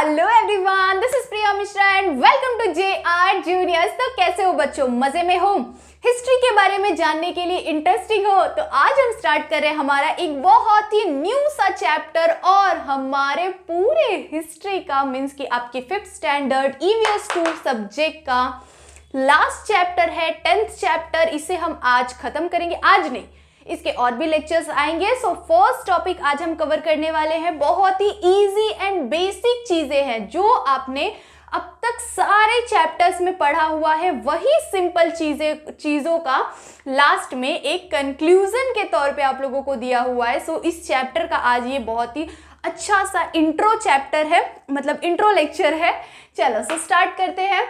Hello everyone, this is Priya Mishra and welcome to JR juniors. तो कैसे हो बच्चों, मजे में हो? हिस्ट्री के बारे में जानने के लिए इंटरेस्टिंग हो तो आज हम स्टार्ट कर रहे हैं हमारा एक बहुत ही न्यू सा चैप्टर और हमारे पूरे हिस्ट्री का मीन्स कि आपकी 5th स्टैंडर्ड EVS 2 सब्जेक्ट का लास्ट चैप्टर है, 10th चैप्टर। इसे हम आज खत्म करेंगे, आज नहीं, इसके और भी लेक्चर्स आएंगे। सो फर्स्ट टॉपिक आज हम कवर करने वाले हैं, बहुत ही इजी एंड बेसिक चीजें हैं जो आपने अब तक सारे चैप्टर्स में पढ़ा हुआ है, वही सिंपल चीजों का लास्ट में एक कंक्लूजन के तौर पे आप लोगों को दिया हुआ है। सो इस चैप्टर का आज ये बहुत ही अच्छा सा इंट्रो चैप्टर है, मतलब इंट्रो लेक्चर है। चलो सो स्टार्ट करते हैं।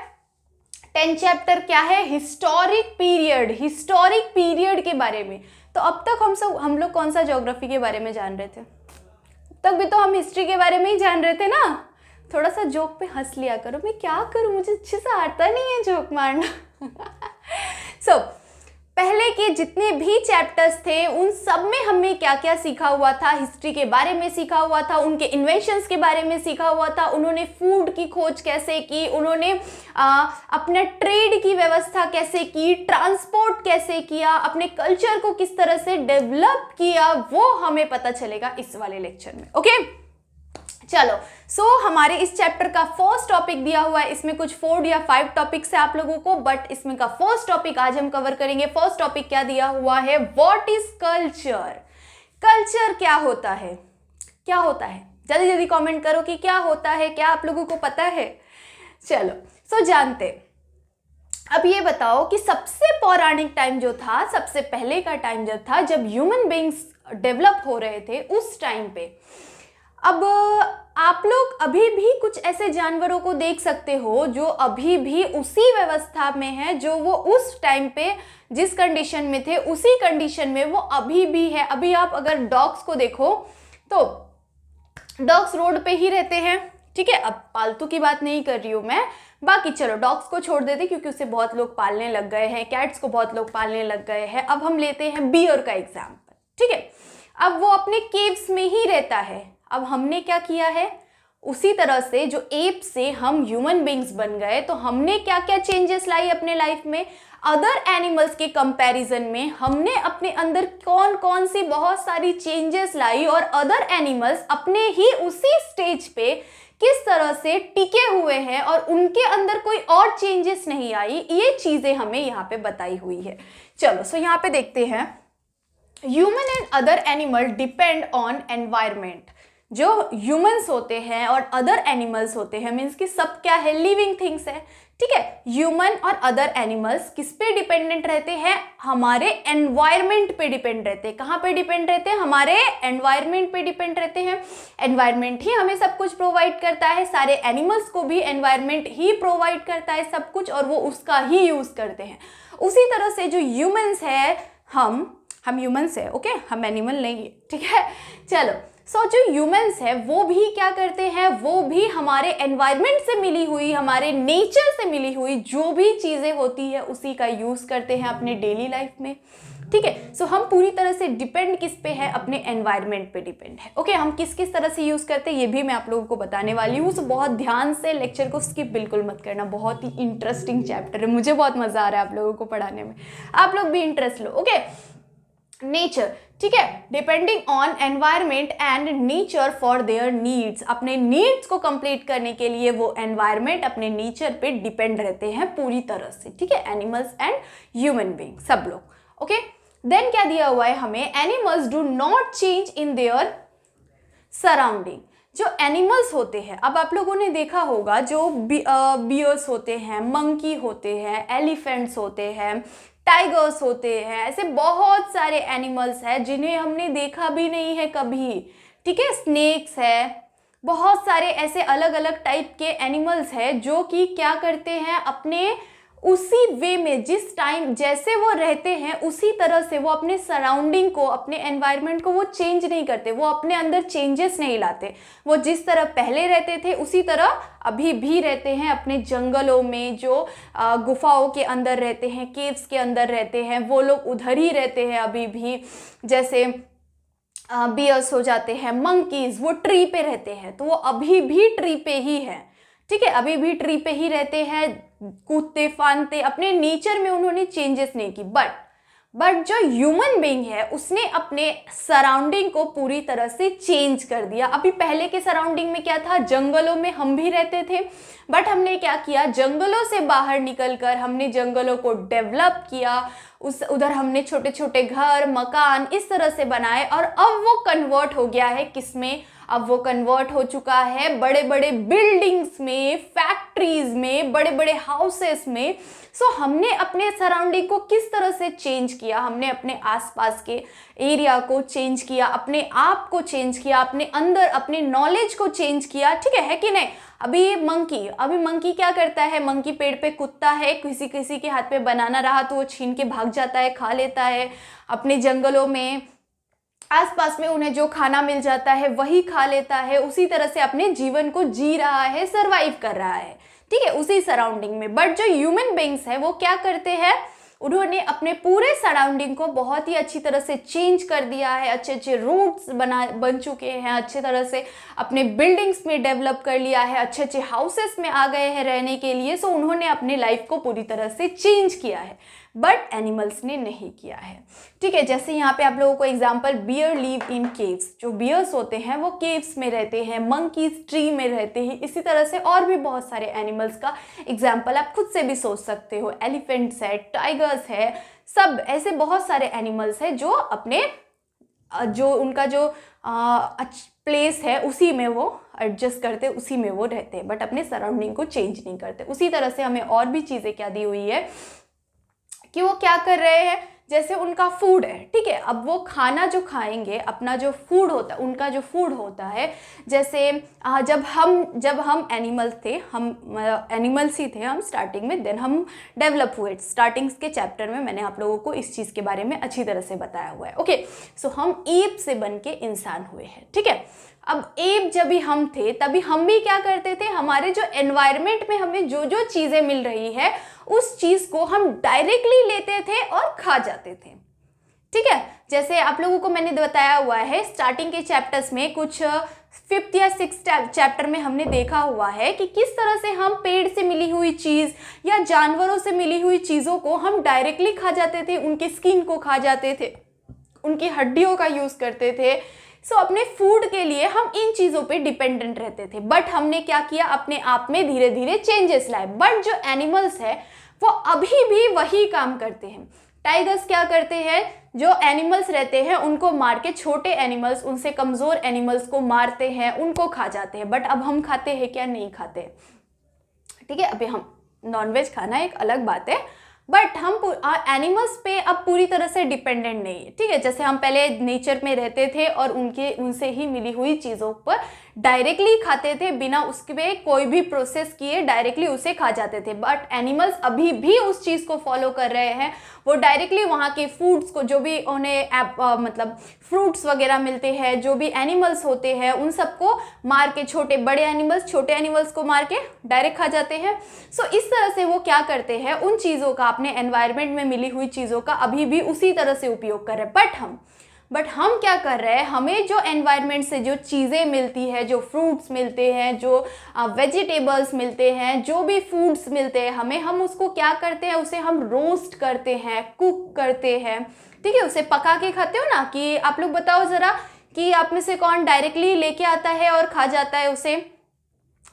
10th चैप्टर क्या है? Historic period. हिस्टोरिक पीरियड के बारे में तो अब तक हम लोग कौन सा ज्योग्राफी के बारे में जान रहे थे? अब तक भी तो हम हिस्ट्री के बारे में ही जान रहे थे ना। थोड़ा सा जोक पे हंस लिया करो, मैं क्या करूं, मुझे अच्छे से आता नहीं है जोक मारना। सो पहले के जितने भी चैप्टर्स थे उन सब में हमने क्या क्या सीखा हुआ था? हिस्ट्री के बारे में सीखा हुआ था, उनके इन्वेंशंस के बारे में सीखा हुआ था, उन्होंने फूड की खोज कैसे की, उन्होंने अपने ट्रेड की व्यवस्था कैसे की, ट्रांसपोर्ट कैसे किया, अपने कल्चर को किस तरह से डेवलप किया, वो हमें पता चलेगा इस वाले लेक्चर में। ओके चलो सो हमारे इस चैप्टर का फर्स्ट टॉपिक दिया हुआ है, इसमें कुछ 4 या 5 टॉपिक्स है आप लोगों को, बट इसमें का फर्स्ट टॉपिक आज हम कवर करेंगे। फर्स्ट टॉपिक क्या दिया हुआ है? What is culture? कल्चर क्या होता है? क्या होता है? जल्दी जल्दी कमेंट करो कि क्या होता है, क्या आप लोगों को पता है? चलो सो जानते। अब ये बताओ कि सबसे पौराणिक टाइम जो था, सबसे पहले का टाइम जब था, जब ह्यूमन बीइंग्स डेवलप हो रहे थे, उस टाइम पे अब आप लोग अभी भी कुछ ऐसे जानवरों को देख सकते हो जो अभी भी उसी व्यवस्था में है जो वो उस टाइम पे जिस कंडीशन में थे उसी कंडीशन में वो अभी भी है। अभी आप अगर डॉग्स को देखो तो डॉग्स रोड पे ही रहते हैं, ठीक है। अब पालतू की बात नहीं कर रही हूँ मैं, बाकी चलो डॉग्स को छोड़ देते क्योंकि उसे बहुत लोग पालने लग गए हैं, कैट्स को बहुत लोग पालने लग गए हैं। अब हम लेते हैं बियर का एग्जाम्पल, ठीक है। अब वो अपने केव्स में ही रहता है। अब हमने क्या किया है? उसी तरह से जो एप से हम ह्यूमन बीइंग्स बन गए, तो हमने क्या क्या चेंजेस लाई अपने लाइफ में अदर एनिमल्स के कंपैरिजन में? हमने अपने अंदर कौन कौन सी बहुत सारी चेंजेस लाई और अदर एनिमल्स अपने ही उसी स्टेज पे किस तरह से टिके हुए हैं और उनके अंदर कोई और चेंजेस नहीं आई, ये चीजें हमें यहाँ पे बताई हुई है। चलो सो यहाँ पे देखते हैं। Human and other animal depend on environment. जो ह्यूमंस होते हैं और अदर एनिमल्स होते हैं, मीन्स कि सब क्या है? लिविंग थिंग्स है, ठीक है। ह्यूमन और अदर एनिमल्स किस पे डिपेंडेंट रहते हैं? हमारे एनवायरमेंट पे डिपेंड रहते हैं। कहाँ पे डिपेंड रहते हैं? हमारे एनवायरमेंट पे डिपेंड रहते हैं। एनवायरमेंट ही हमें सब कुछ प्रोवाइड करता है, सारे एनिमल्स को भी एनवायरमेंट ही प्रोवाइड करता है सब कुछ, और वो उसका ही यूज करते हैं। उसी तरह से जो ह्यूमंस है, हम ह्यूमंस है, ओके, हम एनिमल नहीं है, ठीक है। चलो सो जो ह्यूमंस है वो भी क्या करते हैं? वो भी हमारे एनवायरनमेंट से मिली हुई, हमारे नेचर से मिली हुई जो भी चीज़ें होती है उसी का यूज़ करते हैं अपने डेली लाइफ में, ठीक है। सो हम पूरी तरह से डिपेंड किस पे है? अपने एनवायरनमेंट पे डिपेंड है, ओके। हम किस किस तरह से यूज़ करते हैं ये भी मैं आप लोगों को बताने वाली हूँ। सो बहुत ध्यान से लेक्चर को स्किप बिल्कुल मत करना, बहुत ही इंटरेस्टिंग चैप्टर है, मुझे बहुत मज़ा आ रहा है आप लोगों को पढ़ाने में, आप लोग भी इंटरेस्ट लो, ओके। नेचर, ठीक है, depending on environment and nature for their needs. अपने नीड्स को कंप्लीट करने के लिए वो एनवायरमेंट अपने नेचर पे डिपेंड रहते हैं पूरी तरह से, ठीक है। एनिमल्स एंड ह्यूमन बीइंग सब लोग, ओके। देन क्या दिया हुआ है हमें? Animals do not change in their surrounding. जो एनिमल्स होते हैं, अब आप लोगों ने देखा होगा जो बियर्स होते हैं, मंकी होते हैं, एलिफेंट्स होते हैं, टाइगर्स होते हैं, ऐसे बहुत सारे एनिमल्स हैं जिन्हें हमने देखा भी नहीं है कभी, ठीक है। स्नेक्स है, बहुत सारे ऐसे अलग अलग टाइप के एनिमल्स हैं जो कि क्या करते हैं? अपने उसी वे में, जिस टाइम जैसे वो रहते हैं उसी तरह से वो अपने सराउंडिंग को, अपने एनवायरनमेंट को वो चेंज नहीं करते, वो अपने अंदर चेंजेस नहीं लाते। वो जिस तरह पहले रहते थे उसी तरह अभी भी रहते हैं अपने जंगलों में, जो गुफाओं के अंदर रहते हैं, केव्स के अंदर रहते हैं, वो लोग उधर ही रहते हैं अभी भी। जैसे बियर्स हो जाते हैं, मंकीज, वो ट्री पे रहते हैं, तो वो अभी भी ट्री पे ही है, ठीक है, अभी भी ट्री पे ही रहते हैं, कूदते फांदते, अपने नेचर में उन्होंने चेंजेस नहीं की। बट जो ह्यूमन बीइंग है उसने अपने सराउंडिंग को पूरी तरह से चेंज कर दिया। अभी पहले के सराउंडिंग में क्या था, जंगलों में हम भी रहते थे, बट हमने क्या किया, जंगलों से बाहर निकलकर हमने जंगलों को डेवलप किया, उधर हमने छोटे छोटे घर, मकान इस तरह से बनाए, और अब वो कन्वर्ट हो गया है किसमें, अब वो कन्वर्ट हो चुका है बड़े बड़े बिल्डिंग्स में, फैक्ट्रीज में, बड़े बड़े हाउसेस में। सो हमने अपने सराउंडिंग को किस तरह से चेंज किया, हमने अपने आसपास के एरिया को चेंज किया, अपने आप को चेंज किया, अपने अंदर अपने नॉलेज को चेंज किया, ठीक है कि नहीं। अभी मंकी क्या करता है, मंकी पेड़ पे कूदता है, किसी किसी के हाथ में बनाना रहा तो वो छीन के भाग जाता है, खा लेता है, अपने जंगलों में आसपास में उन्हें जो खाना मिल जाता है वही खा लेता है, उसी तरह से अपने जीवन को जी रहा है, सरवाइव कर रहा है, ठीक है, उसी सराउंडिंग में। बट जो ह्यूमन बीइंग्स है वो क्या करते हैं, उन्होंने अपने पूरे सराउंडिंग को बहुत ही अच्छी तरह से चेंज कर दिया है, अच्छे अच्छे रूट्स बन चुके हैं, अच्छी तरह से अपने बिल्डिंग्स में डेवलप कर लिया है, अच्छे अच्छे हाउसेस में आ गए हैं रहने के लिए। सो उन्होंने अपने लाइफ को पूरी तरह से चेंज किया है, बट एनिमल्स ने नहीं किया है, ठीक है। जैसे यहाँ पे आप लोगों को एग्जांपल, बियर लीव इन केव्स, जो बियर्स होते हैं वो केव्स में रहते हैं, मंकीज ट्री में रहते हैं, इसी तरह से और भी बहुत सारे एनिमल्स का एग्जांपल आप खुद से भी सोच सकते हो। एलिफेंट्स है, टाइगर्स है, सब ऐसे बहुत सारे एनिमल्स हैं जो अपने जो उनका जो प्लेस है उसी में वो एडजस्ट करते, उसी में वो रहते हैं, बट अपने सराउंडिंग को चेंज नहीं करते। उसी तरह से हमें और भी चीज़ें क्या दी हुई है कि वो क्या कर रहे हैं, जैसे उनका फूड है, ठीक है, अब वो खाना जो खाएंगे, अपना जो फूड होता है, उनका जो फूड होता है, जैसे जब हम एनिमल्स थे, हम एनिमल्स ही थे हम स्टार्टिंग में, देन हम डेवलप हुए। स्टार्टिंग के चैप्टर में मैंने आप लोगों को इस चीज़ के बारे में अच्छी तरह से बताया हुआ है। ओके, सो हम एप से बन के इंसान हुए हैं, ठीक है। अब एप जब भी हम थे तभी हम भी क्या करते थे, हमारे जो एनवायरनमेंट में हमें जो जो चीज़ें मिल रही है उस चीज़ को हम डायरेक्टली लेते थे और खा जाते थे, ठीक है। जैसे आप लोगों को मैंने बताया हुआ है स्टार्टिंग के चैप्टर्स में, कुछ 5th या 6th चैप्टर में हमने देखा हुआ है कि किस तरह से हम पेड़ से मिली हुई चीज़ या जानवरों से मिली हुई चीज़ों को हम डायरेक्टली खा जाते थे, उनकी स्किन को खा जाते थे, उनकी हड्डियों का यूज़ करते थे। सो अपने फूड के लिए हम इन चीज़ों पे डिपेंडेंट रहते थे, बट हमने क्या किया, अपने आप में धीरे धीरे चेंजेस लाए। बट जो एनिमल्स है वो अभी भी वही काम करते हैं। टाइगर्स क्या करते हैं, जो एनिमल्स रहते हैं उनको मार के, छोटे एनिमल्स, उनसे कमज़ोर एनिमल्स को मारते हैं, उनको खा जाते हैं। बट अब हम खाते हैं क्या, नहीं खाते, ठीक है। अभी हम नॉनवेज खाना एक अलग बात है, बट हम एनिमल्स पे अब पूरी तरह से डिपेंडेंट नहीं है, ठीक है। जैसे हम पहले नेचर में रहते थे और उनसे ही मिली हुई चीज़ों पर डायरेक्टली खाते थे, बिना उसके कोई भी प्रोसेस किए डायरेक्टली उसे खा जाते थे। बट एनिमल्स अभी भी उस चीज़ को फॉलो कर रहे हैं, वो डायरेक्टली वहाँ के फूड्स को, जो भी उन्हें मतलब फ्रूट्स वगैरह मिलते हैं, जो भी एनिमल्स होते हैं उन सबको मार के, छोटे एनिमल्स को मार के डायरेक्ट खा जाते हैं। सो इस तरह से वो क्या करते हैं, उन चीज़ों का, अपने एनवायरनमेंट में मिली हुई चीज़ों का अभी भी उसी तरह से उपयोग कर रहे हैं। बट हम क्या कर रहे हैं, हमें जो एनवायरनमेंट से जो चीज़ें मिलती है, जो फ्रूट्स मिलते हैं, जो वेजिटेबल्स मिलते हैं, जो भी फूड्स मिलते हैं हमें, हम उसको क्या करते हैं, उसे हम रोस्ट करते हैं, कुक करते हैं, ठीक है, उसे पका के खाते हो ना। कि आप लोग बताओ ज़रा कि आप में से कौन डायरेक्टली लेके आता है और खा जाता है उसे,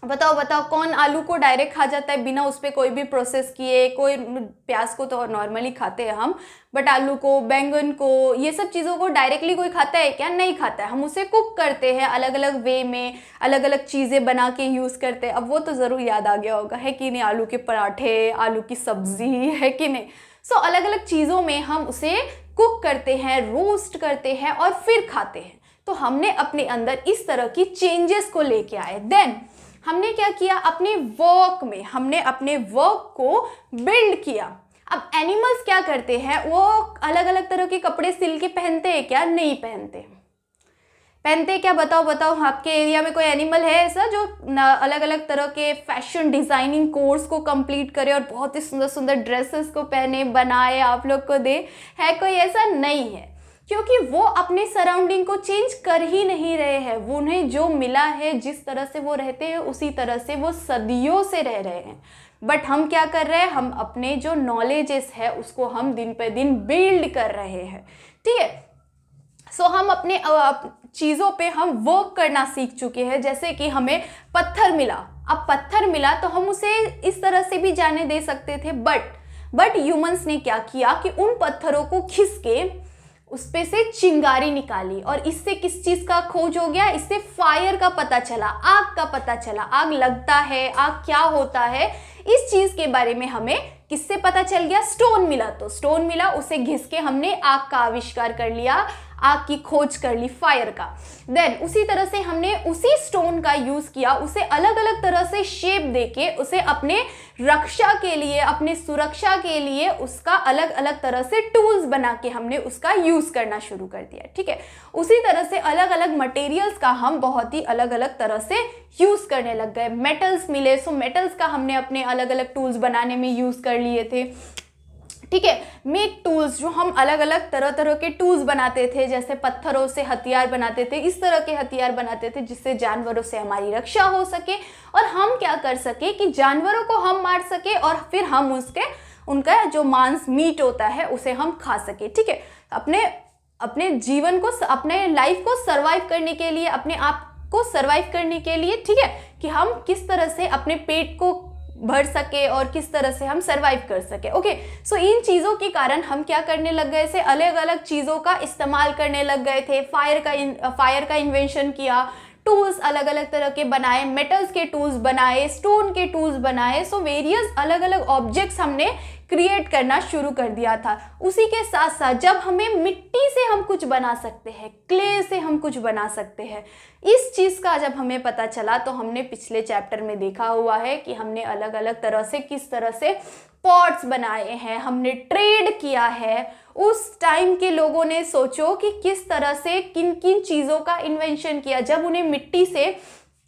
बताओ कौन आलू को डायरेक्ट खा जाता है बिना उस पर कोई भी प्रोसेस किए। कोई प्याज को तो नॉर्मली खाते हैं हम, बट आलू को, बैंगन को, ये सब चीज़ों को डायरेक्टली कोई खाता है क्या, नहीं खाता है। हम उसे कुक करते हैं अलग अलग वे में, अलग अलग चीज़ें बना के यूज़ करते हैं। अब वो तो ज़रूर याद आ गया होगा, है कि नहीं, आलू के पराठे, आलू की सब्जी, है कि नहीं। सो अलग अलग चीज़ों में हम उसे कुक करते हैं, रोस्ट करते हैं और फिर खाते हैं। तो हमने अपने अंदर इस तरह की चेंजेस को लेके आए। देन हमने क्या किया, अपने वर्क में हमने अपने वर्क को बिल्ड किया। अब एनिमल्स क्या करते हैं, वो अलग अलग तरह के कपड़े सिल के पहनते हैं क्या, नहीं पहनते क्या, बताओ आपके एरिया में कोई एनिमल है ऐसा जो अलग अलग तरह के फैशन डिज़ाइनिंग कोर्स को कंप्लीट करे और बहुत ही सुंदर सुंदर ड्रेसेस को पहने, बनाए, आप लोग को दे, है कोई ऐसा, नहीं है। क्योंकि वो अपने सराउंडिंग को चेंज कर ही नहीं रहे हैं। वो उन्हें जो मिला है, जिस तरह से वो रहते हैं, उसी तरह से वो सदियों से रह रहे हैं। बट हम क्या कर रहे हैं, हम अपने जो नॉलेजेस है उसको हम दिन पे दिन बिल्ड कर रहे हैं, ठीक है। सो हम अपने चीज़ों पे हम वर्क करना सीख चुके हैं। जैसे कि हमें पत्थर मिला, अब पत्थर मिला तो हम उसे इस तरह से भी जाने दे सकते थे, बट ह्यूमंस ने क्या किया कि उन पत्थरों को खिस के उस पे से चिंगारी निकाली, और इससे किस चीज़ का खोज हो गया, इससे फायर का पता चला, आग का पता चला। आग लगता है, आग क्या होता है, इस चीज़ के बारे में हमें किससे पता चल गया, स्टोन मिला। तो स्टोन मिला, उसे घिस के हमने आग का आविष्कार कर लिया, आग की खोज कर ली, फायर का। देन उसी तरह से हमने उसी स्टोन का यूज किया, उसे अलग अलग तरह से शेप देके उसे अपने रक्षा के लिए, अपने सुरक्षा के लिए उसका अलग अलग तरह से टूल्स बना के हमने उसका यूज करना शुरू कर दिया, ठीक है। उसी तरह से अलग अलग मटेरियल्स का हम बहुत ही अलग अलग तरह से यूज करने लग गए। मेटल्स मिले, सो मेटल्स का हमने अपने अलग अलग टूल्स बनाने में यूज कर लिए थे, ठीक है। मेक टूल्स, जो हम अलग अलग तरह तरह के टूल्स बनाते थे, जैसे पत्थरों से हथियार बनाते थे, इस तरह के हथियार बनाते थे जिससे जानवरों से हमारी रक्षा हो सके और हम क्या कर सके कि जानवरों को हम मार सके और फिर हम उनका जो मांस, मीट होता है उसे हम खा सके, ठीक है। अपने जीवन को, अपने लाइफ को सर्वाइव करने के लिए, अपने आप को सर्वाइव करने के लिए, ठीक है, कि हम किस तरह से अपने पेट को भर सके और किस तरह से हम सरवाइव कर सके। ओके, सो इन चीज़ों के कारण हम क्या करने लग गए थे, अलग अलग चीज़ों का इस्तेमाल करने लग गए थे। फायर का इन्वेंशन किया, टूल्स अलग अलग तरह के बनाए, मेटल्स के टूल्स बनाए, स्टोन के टूल्स बनाए। सो वेरियस अलग अलग ऑब्जेक्ट्स हमने क्रिएट करना शुरू कर दिया था। उसी के साथ साथ जब हमें मिट्टी से हम कुछ बना सकते हैं, क्ले से हम कुछ बना सकते हैं, इस चीज़ का जब हमें पता चला तो हमने पिछले चैप्टर में देखा हुआ है कि हमने अलग अलग तरह से किस तरह से पॉट्स बनाए हैं, हमने ट्रेड किया है। उस टाइम के लोगों ने सोचो कि किस तरह से किन किन चीज़ों का इन्वेंशन किया। जब उन्हें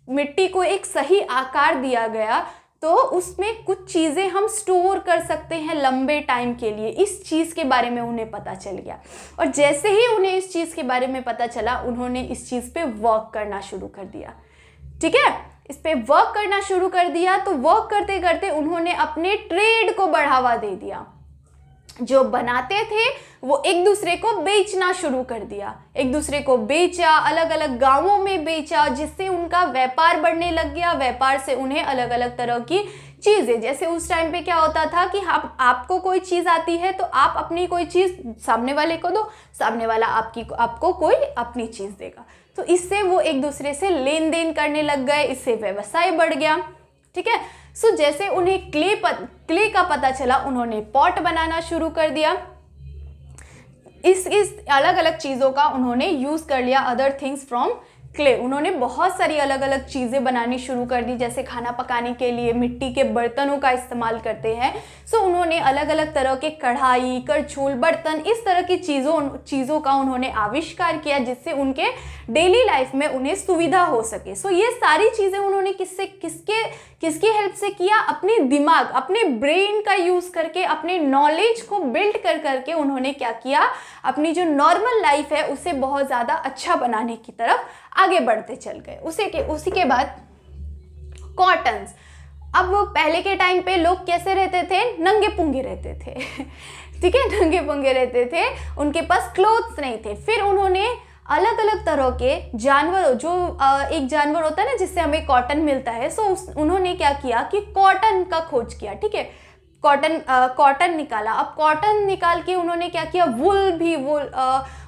मिट्टी को एक सही आकार दिया गया तो उसमें कुछ चीज़ें हम स्टोर कर सकते हैं लंबे टाइम के लिए, इस चीज़ के बारे में उन्हें पता चल गया। और जैसे ही उन्हें इस चीज़ के बारे में पता चला, उन्होंने इस चीज़ पे वर्क करना शुरू कर दिया, ठीक है। इस पे वर्क करना शुरू कर दिया तो वर्क करते करते उन्होंने अपने ट्रेड को बढ़ावा दे दिया। जो बनाते थे वो एक दूसरे को बेचना शुरू कर दिया, एक दूसरे को बेचा, अलग अलग गांवों में बेचा, जिससे उनका व्यापार बढ़ने लग गया। व्यापार से उन्हें अलग अलग तरह की चीज़ें, जैसे उस टाइम पे क्या होता था कि आपको कोई चीज़ आती है तो आप अपनी कोई चीज़ सामने वाले को दो, सामने वाला आपको कोई अपनी चीज़ देगा। तो इससे वो एक दूसरे से लेन देन करने लग गए, इससे व्यवसाय बढ़ गया, ठीक है। सो जैसे उन्हें क्ले का पता चला, उन्होंने पॉट बनाना शुरू कर दिया। इस अलग अलग चीज़ों का उन्होंने यूज़ कर लिया, अदर थिंग्स फ्रॉम क्ले। उन्होंने बहुत सारी अलग अलग चीज़ें बनानी शुरू कर दी, जैसे खाना पकाने के लिए मिट्टी के बर्तनों का इस्तेमाल करते हैं। सो उन्होंने अलग अलग तरह के कढ़ाई, करछुल, बर्तन, इस तरह की चीज़ों का उन्होंने आविष्कार किया, जिससे उनके डेली लाइफ में उन्हें सुविधा हो सके। सो ये सारी चीज़ें उन्होंने किसकी हेल्प से किया, अपने दिमाग, अपने ब्रेन का यूज़ करके, अपने नॉलेज को बिल्ड करके उन्होंने क्या किया, अपनी जो नॉर्मल लाइफ है उसे बहुत ज़्यादा अच्छा बनाने की तरफ आगे बढ़ते चल गए। उसी के बाद कॉटन्स। अब पहले के टाइम पे लोग कैसे रहते थे, नंगे पुंगे रहते थे ठीक है, नंगे पुंगे रहते थे, उनके पास क्लोथ्स नहीं थे। फिर उन्होंने अलग अलग तरह के जानवरों, जो एक जानवर होता है ना जिससे हमें कॉटन मिलता है, सो उन्होंने क्या किया कि कॉटन का खोज किया, ठीक है। कॉटन निकाला। अब कॉटन निकाल के उन्होंने क्या किया, वूल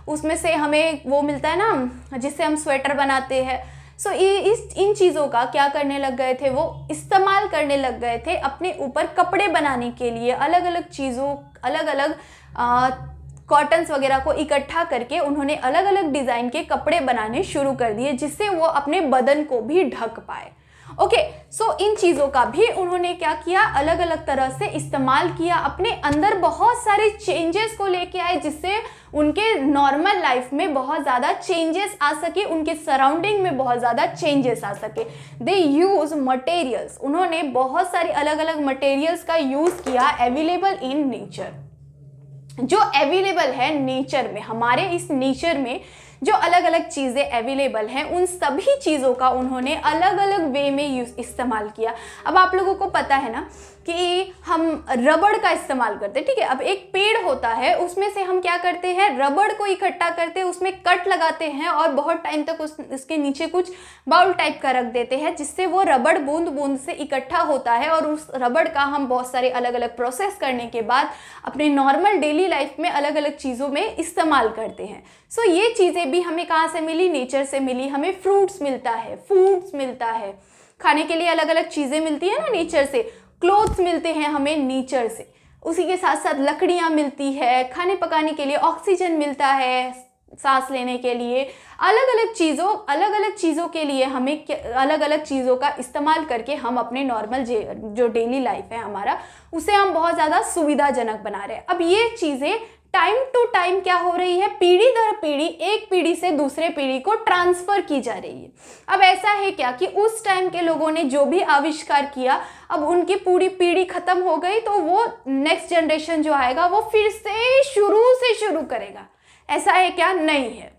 उसमें से हमें वो मिलता है ना जिससे हम स्वेटर बनाते हैं। सो इन चीज़ों का क्या करने लग गए थे, वो इस्तेमाल करने लग गए थे अपने ऊपर कपड़े बनाने के लिए। अलग अलग चीज़ों, अलग अलग कॉटन्स वगैरह को इकट्ठा करके उन्होंने अलग अलग डिज़ाइन के कपड़े बनाने शुरू कर दिए, जिससे वो अपने बदन को भी ढक पाए। ओके, सो इन चीज़ों का भी उन्होंने क्या किया, अलग अलग तरह से इस्तेमाल किया, अपने अंदर बहुत सारे चेंजेस को लेके आए, जिससे उनके नॉर्मल लाइफ में बहुत ज़्यादा चेंजेस आ सके, उनके सराउंडिंग में बहुत ज़्यादा चेंजेस आ सके। दे यूज मटेरियल्स, उन्होंने बहुत सारी अलग अलग मटेरियल्स का यूज़ किया अवेलेबल इन नेचर। जो अवेलेबल है नेचर में, हमारे इस नेचर में जो अलग अलग चीज़ें अवेलेबल हैं, उन सभी चीज़ों का उन्होंने अलग अलग वे में इस्तेमाल किया। अब आप लोगों को पता है ना कि हम रबड़ का इस्तेमाल करते हैं, ठीक है। अब एक पेड़ होता है, उसमें से हम क्या करते हैं, रबड़ को इकट्ठा करते हैं, उसमें कट लगाते हैं और बहुत टाइम तक उसके नीचे कुछ बाउल टाइप का रख देते हैं, जिससे वो रबड़ बूंद बूंद से इकट्ठा होता है और उस रबड़ का हम बहुत सारे अलग अलग प्रोसेस करने के बाद अपने नॉर्मल डेली लाइफ में अलग अलग चीज़ों में इस्तेमाल करते हैं। सो ये चीज़ें भी हमें कहाँ से मिली, नेचर से मिली। हमें फ्रूट्स मिलता है, फूड्स मिलता है, खाने के लिए अलग अलग चीज़ें मिलती है ना नेचर से, क्लोथ्स मिलते हैं हमें नेचर से, उसी के साथ साथ लकड़ियाँ मिलती है, खाने पकाने के लिए ऑक्सीजन मिलता है, सांस लेने के लिए, अलग अलग चीज़ों के लिए हमें अलग अलग चीज़ों का इस्तेमाल करके हम अपने नॉर्मल जो डेली लाइफ है हमारा, उसे हम बहुत ज़्यादा सुविधाजनक बना रहे हैं। अब ये चीज़ें टाइम टू टाइम क्या हो रही है, पीढ़ी दर पीढ़ी, एक पीढ़ी से दूसरे पीढ़ी को ट्रांसफर की जा रही है। अब ऐसा है क्या कि उस टाइम के लोगों ने जो भी आविष्कार किया, अब उनकी पूरी पीढ़ी खत्म हो गई, तो वो नेक्स्ट जनरेशन जो आएगा वो फिर से शुरू करेगा। ऐसा है क्या? नहीं है।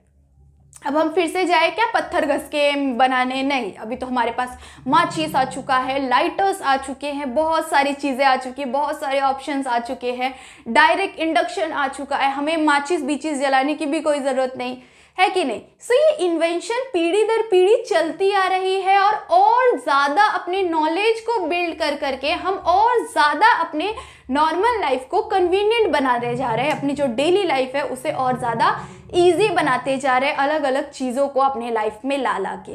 अब हम फिर से जाए क्या पत्थर घस के बनाने? नहीं, अभी तो हमारे पास माचिस आ चुका है, लाइटर्स आ चुके हैं, बहुत सारी चीज़ें आ चुकी हैं, बहुत सारे ऑप्शंस आ चुके हैं, डायरेक्ट इंडक्शन आ चुका है, हमें माचिस बीचिस जलाने की भी कोई ज़रूरत नहीं है, कि नहीं। सो ये इन्वेंशन पीढ़ी दर पीढ़ी चलती आ रही है और ज़्यादा अपने नॉलेज को बिल्ड करके हम और ज़्यादा अपने नॉर्मल लाइफ को कन्वीनियंट बनाते जा रहे हैं, अपनी जो डेली लाइफ है उसे और ज़्यादा ईजी बनाते जा रहे हैं, अलग अलग चीज़ों को अपने लाइफ में ला के,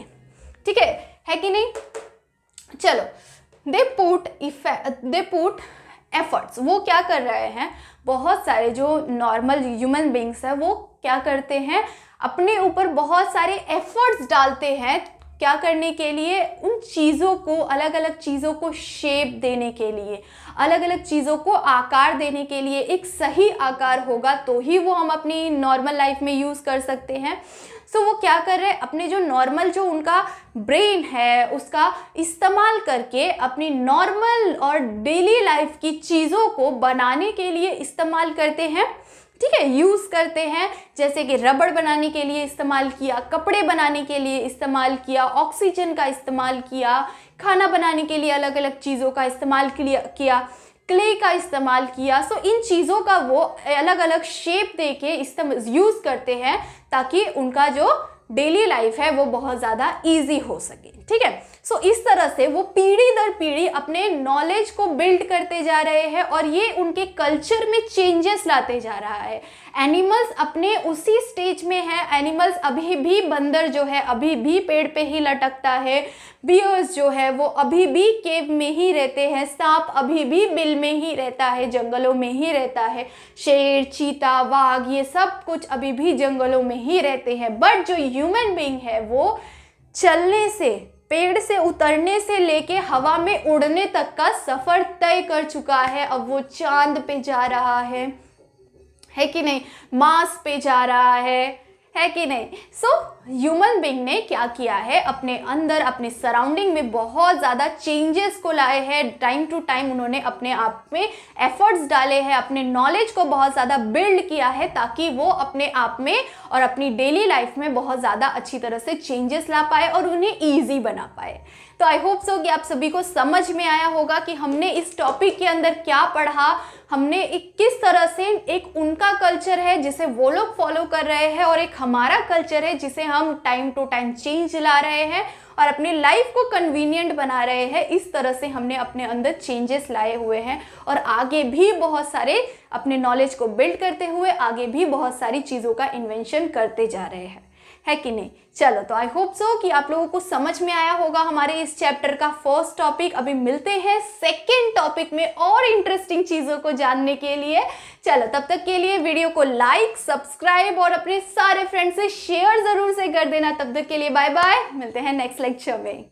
ठीक है कि नहीं। चलो, दे पुट एफर्ट्स, वो क्या कर रहे हैं, बहुत सारे जो नॉर्मल ह्यूमन बींग्स है वो क्या करते हैं, अपने ऊपर बहुत सारे एफर्ट्स डालते हैं, क्या करने के लिए, उन चीज़ों को, अलग अलग चीज़ों को शेप देने के लिए, अलग अलग चीज़ों को आकार देने के लिए। एक सही आकार होगा तो ही वो हम अपनी नॉर्मल लाइफ में यूज़ कर सकते हैं। सो वो क्या कर रहे हैं, अपने जो नॉर्मल जो उनका ब्रेन है उसका इस्तेमाल करके अपनी नॉर्मल और डेली लाइफ की चीज़ों को बनाने के लिए इस्तेमाल करते हैं, ठीक है, यूज़ करते हैं। जैसे कि रबड़ बनाने के लिए इस्तेमाल किया, कपड़े बनाने के लिए इस्तेमाल किया, ऑक्सीजन का इस्तेमाल किया, खाना बनाने के लिए अलग अलग चीज़ों का इस्तेमाल किया, क्ले का इस्तेमाल किया। सो इन चीज़ों का वो अलग अलग शेप दे के यूज़ करते हैं ताकि उनका जो डेली लाइफ है वो बहुत ज़्यादा ईजी हो सके, ठीक है। सो इस तरह से वो पीढ़ी दर पीढ़ी अपने नॉलेज को बिल्ड करते जा रहे हैं और ये उनके कल्चर में चेंजेस लाते जा रहा है। एनिमल्स अपने उसी स्टेज में है, एनिमल्स अभी भी, बंदर जो है अभी भी पेड़ पे ही लटकता है, बियर्स जो है वो अभी भी केव में ही रहते हैं, सांप अभी भी बिल में ही रहता है, जंगलों में ही रहता है, शेर, चीता, वाघ, ये सब कुछ अभी भी जंगलों में ही रहते हैं। बट जो ह्यूमन बीइंग है वो चलने से, पेड़ से उतरने से लेके हवा में उड़ने तक का सफर तय कर चुका है। अब वो चांद पे जा रहा है कि नहीं, मार्स पे जा रहा है कि नहीं। सो ह्यूमन बीइंग ने क्या किया है, अपने अंदर, अपने सराउंडिंग में बहुत ज़्यादा चेंजेस को लाए हैं। टाइम टू टाइम उन्होंने अपने आप में एफर्ट्स डाले हैं, अपने नॉलेज को बहुत ज़्यादा बिल्ड किया है ताकि वो अपने आप में और अपनी डेली लाइफ में बहुत ज़्यादा अच्छी तरह से चेंजेस ला पाए और उन्हें ईजी बना पाए। तो आई होप सो कि आप सभी को समझ में आया होगा कि हमने इस टॉपिक के अंदर क्या पढ़ा, हमने एक किस तरह से एक उनका कल्चर है जिसे वो लोग फॉलो कर रहे हैं और एक हमारा कल्चर है जिसे हम टाइम टू टाइम चेंज ला रहे हैं और अपनी लाइफ को कन्वीनियंट बना रहे हैं। इस तरह से हमने अपने अंदर चेंजेस लाए हुए हैं और आगे भी बहुत सारे अपने नॉलेज को बिल्ड करते हुए आगे भी बहुत सारी चीज़ों का इन्वेंशन करते जा रहे हैं, है कि नहीं। चलो, तो आई होप सो कि आप लोगों को समझ में आया होगा हमारे इस चैप्टर का फर्स्ट टॉपिक। अभी मिलते हैं सेकंड टॉपिक में और इंटरेस्टिंग चीज़ों को जानने के लिए। चलो, तब तक के लिए वीडियो को लाइक, सब्सक्राइब और अपने सारे फ्रेंड्स से शेयर ज़रूर से कर देना। तब तक के लिए बाय बाय, मिलते हैं नेक्स्ट लेक्चर में।